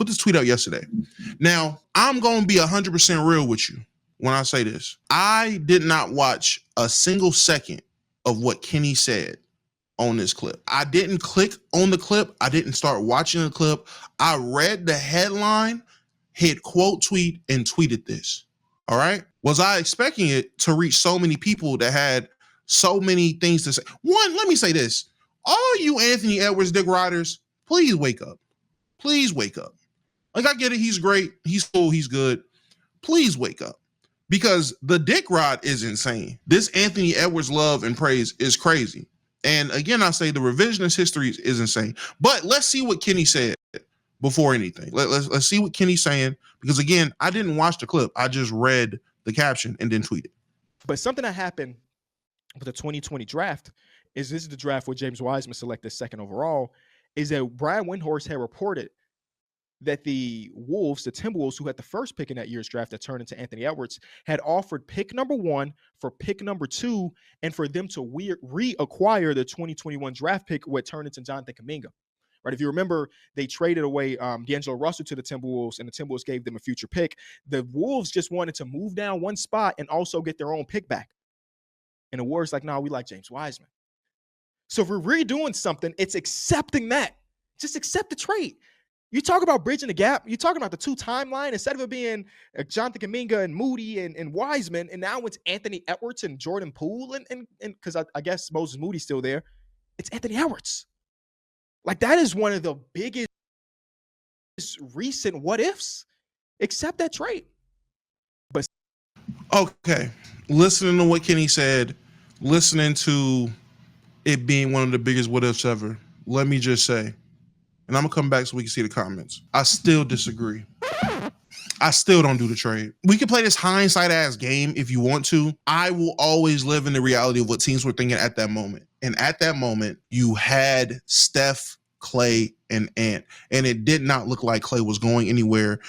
put this tweet out yesterday. Now, I'm going to be 100% real with you when I say this. I did not watch a single second of what Kenny said on this clip. I didn't click on the clip. I didn't start watching the clip. I read the headline, hit quote tweet, and tweeted this. All right? Was I expecting it to reach so many people that had so many things to say? One, let me say this. All you Anthony Edwards dick riders, please wake up. Please wake up. Like, I get it. He's great. He's cool. He's good. Please wake up. Because the dick rod is insane. This Anthony Edwards love and praise is crazy. And again, I say the revisionist history is insane. But let's see what Kenny said before anything. Let's see what Kenny's saying. Because again, I didn't watch the clip. I just read the caption and then tweeted. But something that happened with the 2020 draft is this is the draft where James Wiseman selected second overall, is that Brian Windhorst had reported that the Wolves, the Timberwolves, who had the first pick in that year's draft that turned into Anthony Edwards, had offered pick number 1 for pick number 2 and for them to reacquire the 2021 draft pick, what turned into Jonathan Kuminga. Right? If you remember, they traded away D'Angelo Russell to the Timberwolves, and the Timberwolves gave them a future pick. The Wolves just wanted to move down one spot and also get their own pick back. And the Warriors like, no, we like James Wiseman. So if we're redoing something, it's accepting that. Just accept the trade. You talk about bridging the gap. You're talking about the two timeline. Instead of it being Jonathan Kuminga and Moody and Wiseman, and now it's Anthony Edwards and Jordan Poole, and because I guess Moses Moody's still there, it's Anthony Edwards. Like, that is one of the biggest recent what ifs. Accept that trade. But okay, listening to what Kenny said, listening to it being one of the biggest what ifs ever, let me just say, and I'm gonna come back so we can see the comments, I still disagree. I still don't do the trade. We can play this hindsight ass game if you want to. I will always live in the reality of what teams were thinking at that moment. And at that moment, you had Steph, Clay, and Ant. And it did not look like Clay was going anywhere.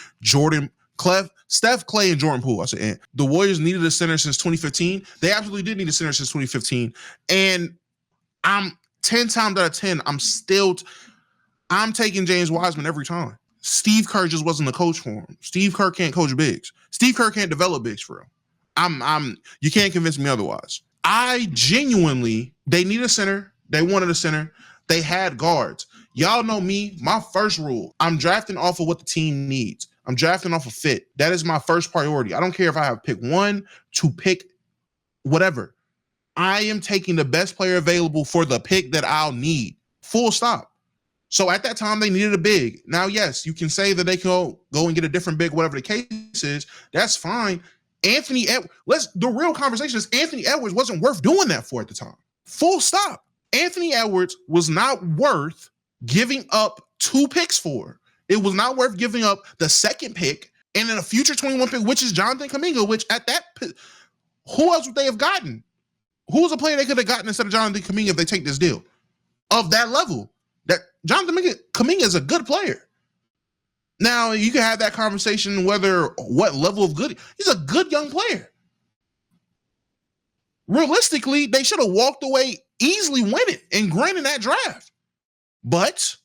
Steph, Clay, and Jordan Poole. I said Ant. The Warriors needed a center since 2015. They absolutely did need a center since 2015. And I'm 10 times out of 10, I'm taking James Wiseman every time. Steve Kerr just wasn't the coach for him. Steve Kerr can't coach bigs. Steve Kerr can't develop bigs for him. You can't convince me otherwise. I genuinely, they need a center. They wanted a center. They had guards. Y'all know me, my first rule, I'm drafting off of what the team needs. I'm drafting off of fit. That is my first priority. I don't care if I have pick 1 to pick whatever. I am taking the best player available for the pick that I'll need. Full stop. So at that time, they needed a big. Now, yes, you can say that they can go and get a different big, whatever the case is. That's fine. The real conversation is Anthony Edwards wasn't worth doing that for at the time. Full stop. Anthony Edwards was not worth giving up 2 picks for. It was not worth giving up the second pick and then a future 21 pick, which is Jonathan Kuminga, which at that, who else would they have gotten? Who was a player they could have gotten instead of Jonathan Kuminga if they take this deal of that level? That Jonathan Kuminga is a good player. Now, you can have that conversation what level of good. He's a good young player. Realistically, they should have walked away easily winning and granting that draft. But,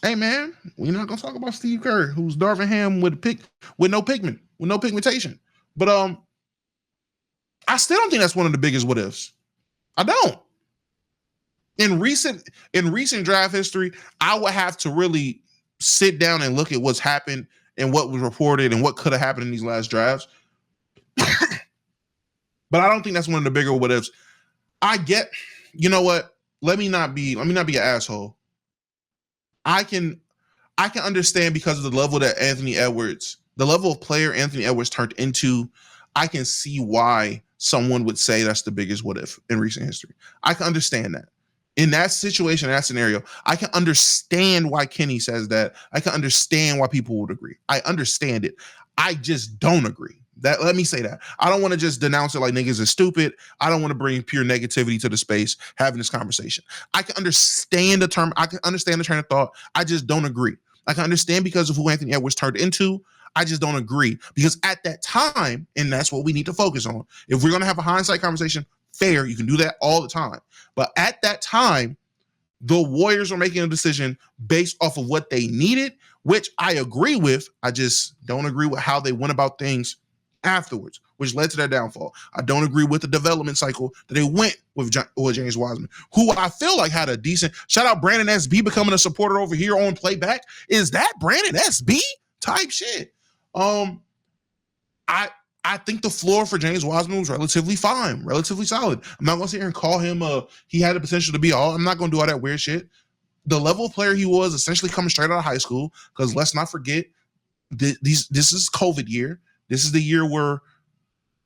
hey man, we're not gonna talk about Steve Kerr, who's Darvin Ham with no pigmentation. But I still don't think that's one of the biggest what ifs. I don't. In recent draft history, I would have to really sit down and look at what's happened and what was reported and what could have happened in these last drafts. But I don't think that's one of the bigger what ifs. You know what? Let me not be an asshole. I can understand because of the level that the level of player Anthony Edwards turned into. I can see why someone would say that's the biggest what if in recent history. I can understand that. In that situation, that scenario, I can understand why Kenny says that. I can understand why people would agree. I understand it. I just don't agree. Let me say that. I don't want to just denounce it like niggas is stupid. I don't want to bring pure negativity to the space having this conversation. I can understand the term. I can understand the train of thought. I just don't agree. I can understand because of who Anthony Edwards turned into. I just don't agree because at that time, and that's what we need to focus on. If we're going to have a hindsight conversation, fair, you can do that all the time. But at that time, the Warriors were making a decision based off of what they needed, which I agree with. I just don't agree with how they went about things afterwards, which led to their downfall. I don't agree with the development cycle that they went with James Wiseman, who I feel like had a decent shout out. Brandon SB becoming a supporter over here on Playback. Is that Brandon SB type shit? I think the floor for James Wiseman was relatively fine, relatively solid. I'm not gonna sit here and call him he had the potential to be all. I'm not gonna do all that weird shit. The level of player he was, essentially coming straight out of high school, because let's not forget this is COVID year. This is the year where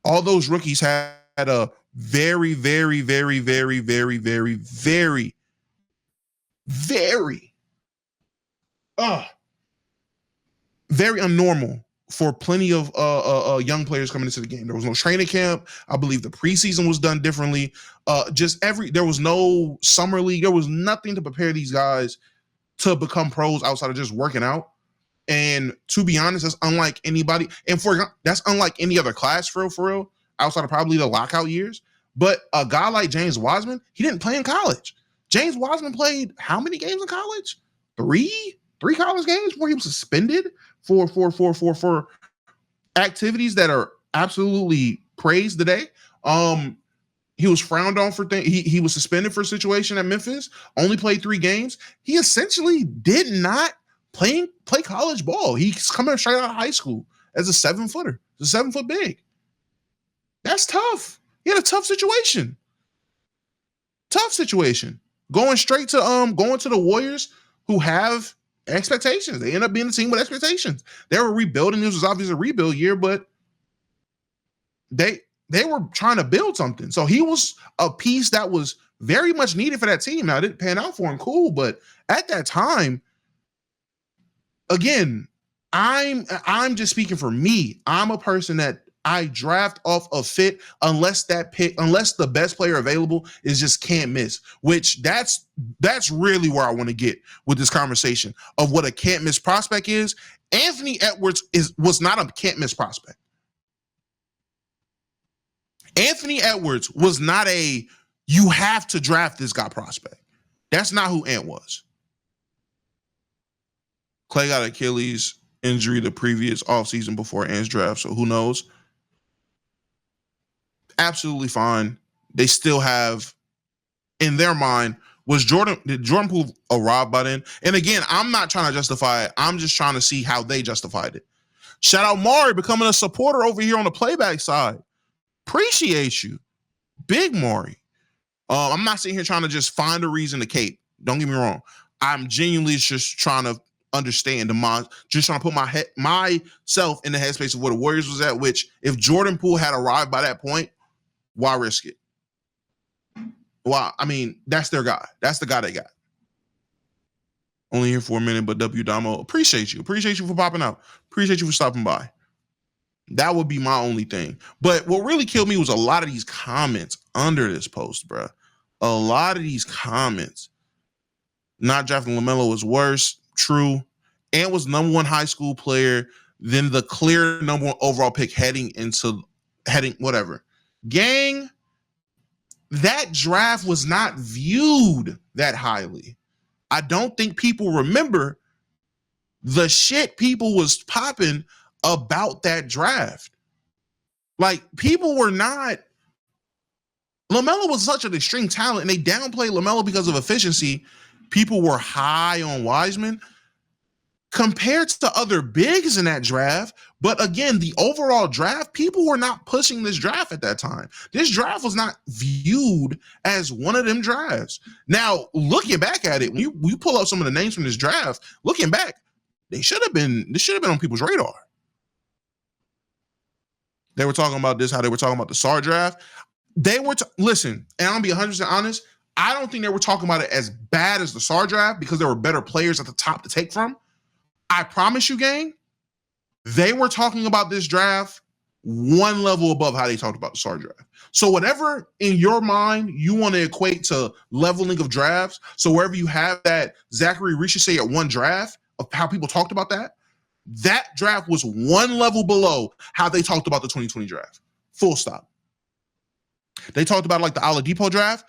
all those rookies had a very, very, very, very, very, very, very, very, very unnormal for plenty of young players coming into the game. There was no training camp. I believe the preseason was done differently. There was no summer league. There was nothing to prepare these guys to become pros outside of just working out. And to be honest, that's unlike anybody. And that's unlike any other class for real, outside of probably the lockout years. But a guy like James Wiseman, he didn't play in college. James Wiseman played how many games in college? Three college games before he was suspended for activities that are absolutely praised today. He was frowned on for things. He was suspended for a situation at Memphis, only played 3 games. He essentially did not play college ball. He's coming straight out of high school as a 7-footer, a 7-foot big. That's tough. He had a tough situation. Going straight to going to the Warriors, who have expectations. They end up being a team with expectations. They were rebuilding. This was obviously a rebuild year, but they were trying to build something. So he was a piece that was very much needed for that team. Now, it didn't pan out for him, cool, but at that time, again, I'm just speaking for me. I'm a person that I draft off a fit unless the best player available is just can't miss, which that's really where I want to get with this conversation of what a can't miss prospect is. Anthony Edwards was not a can't miss prospect. Anthony Edwards was not a you have to draft this guy prospect. That's not who Ant was. Clay got Achilles injury the previous offseason before Ant's draft, so who knows? Absolutely fine. They still have, in their mind, did Jordan Poole arrive by then? And again, I'm not trying to justify it. I'm just trying to see how they justified it. Shout out Mari becoming a supporter over here on the Playback side. Appreciate you. Big Maury. I'm not sitting here trying to just find a reason to cape. Don't get me wrong. I'm genuinely just trying to understand just trying to put myself in the headspace of where the Warriors was at, which if Jordan Poole had arrived by that point, why risk it? Well, I mean, that's their guy. That's the guy they got. Only here for a minute, but W Damo, appreciate you. Appreciate you for popping out. Appreciate you for stopping by. That would be my only thing. But what really killed me was a lot of these comments under this post, bro. A lot of these comments. Not drafting LaMelo was worse. True. Ant was number 1 high school player, then the clear number 1 overall pick heading whatever. Gang, that draft was not viewed that highly. I don't think people remember the shit people was popping about that draft. Like, people were not. LaMelo was such an extreme talent, and they downplayed LaMelo because of efficiency. People were high on Wiseman compared to other bigs in that draft. But again, the overall draft, people were not pushing this draft at that time. This draft was not viewed as one of them drafts. Now, looking back at it, when you pull up some of the names from this draft, looking back, this should have been on people's radar. They were talking about this, how they were talking about the SAR draft. They were, listen, and I'll be 100% honest, I don't think they were talking about it as bad as the SAR draft because there were better players at the top to take from. I promise you, gang, they were talking about this draft one level above how they talked about the SAR draft. So whatever in your mind you want to equate to leveling of drafts, so wherever you have that Zachary Richardson at 1 draft of how people talked about that draft was one level below how they talked about the 2020 draft. Full stop. They talked about like the Oladipo draft.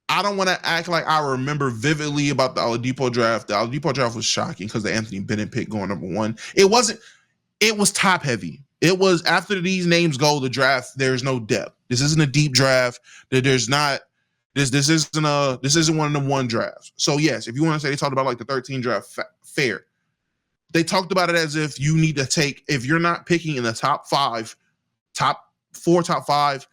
I don't want to act like I remember vividly about the Oladipo draft. The Oladipo draft was shocking because the Anthony Bennett pick going number 1. It wasn't. It was top heavy. It was after these names go, the draft. There's no depth. This isn't a deep draft. There's not. This isn't one of the one drafts. So yes, if you want to say they talked about like the 13 draft, fair. They talked about it as if you need to take, if you're not picking in the top 5, top 4, top 5,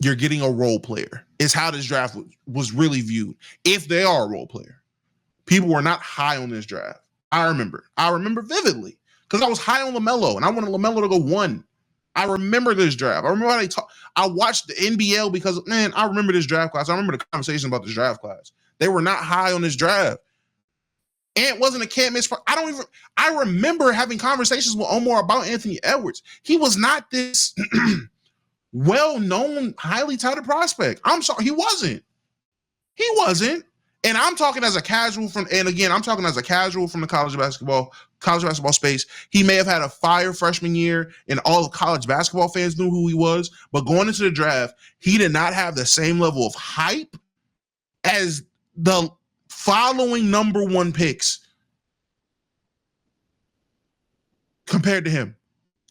you're getting a role player. Is how this draft was really viewed. If they are a role player, people were not high on this draft. I remember vividly because I was high on LaMelo and I wanted LaMelo to go 1. I remember this draft. I remember how they talk. I watched the NBL because, man, I remember this draft class. I remember the conversation about this draft class. They were not high on this draft. And it wasn't a can't miss. I remember having conversations with Omar about Anthony Edwards. He was not this well-known, highly touted prospect. I'm sorry, he wasn't. He wasn't. And I'm talking as a casual from the college basketball space. He may have had a fire freshman year and all the college basketball fans knew who he was, but going into the draft, he did not have the same level of hype as the following number 1 picks compared to him.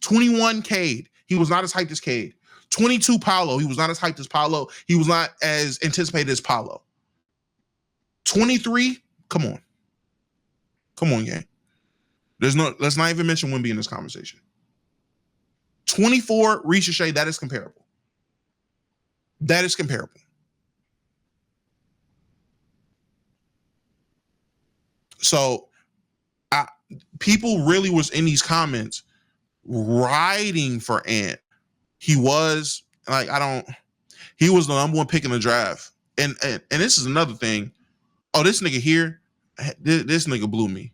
21, Cade. He was not as hyped as Cade. 22, Paolo. He was not as hyped as Paolo. He was not as anticipated as Paolo. 23, come on, gang. Let's not even mention Wemby in this conversation. 24, Ricochet, that is comparable. So people really was in these comments riding for Ant. He was like, he was the number 1 pick in the draft. And this is another thing. Oh, this nigga here, this nigga blew me.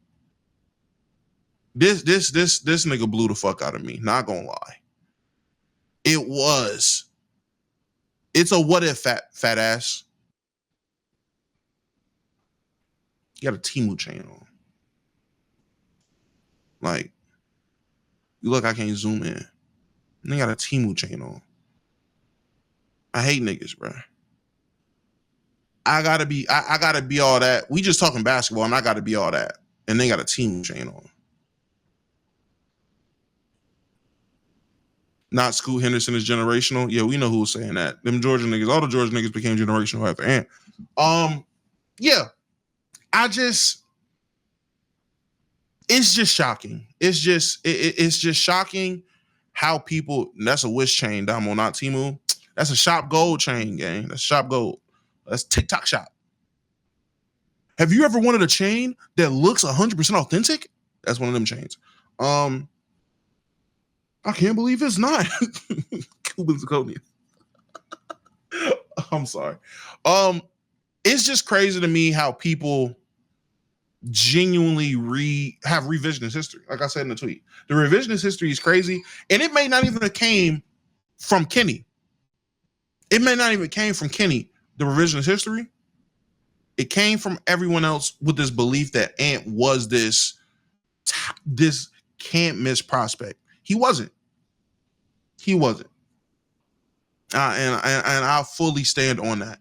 This nigga blew the fuck out of me. Not gonna lie. It's a what if fat ass. You got a Temu chain on. Like, you look, I can't zoom in. And they got a Temu chain on. I hate niggas, bro. I gotta be all that. We just talking basketball, and I gotta be all that. And they got a Temu chain on. Not Scoot Henderson is generational. Yeah, we know who was saying that. Them Georgia niggas, all the Georgia niggas became generational after Ant. Yeah. It's just shocking. It's just shocking how people, that's a Wish chain, Damo, not Temu. That's a Shop Gold chain, gang. That's Shop Gold. That's TikTok Shop. Have you ever wanted a chain that looks 100% authentic? That's one of them chains. I can't believe it's not. Cuban zirconia. I'm sorry. It's just crazy to me how people genuinely have revisionist history. Like I said in the tweet, the revisionist history is crazy, and it may not even have came from Kenny. The revisionist history. It came from everyone else with this belief that Ant was this can't miss prospect. He wasn't. And I fully stand on that.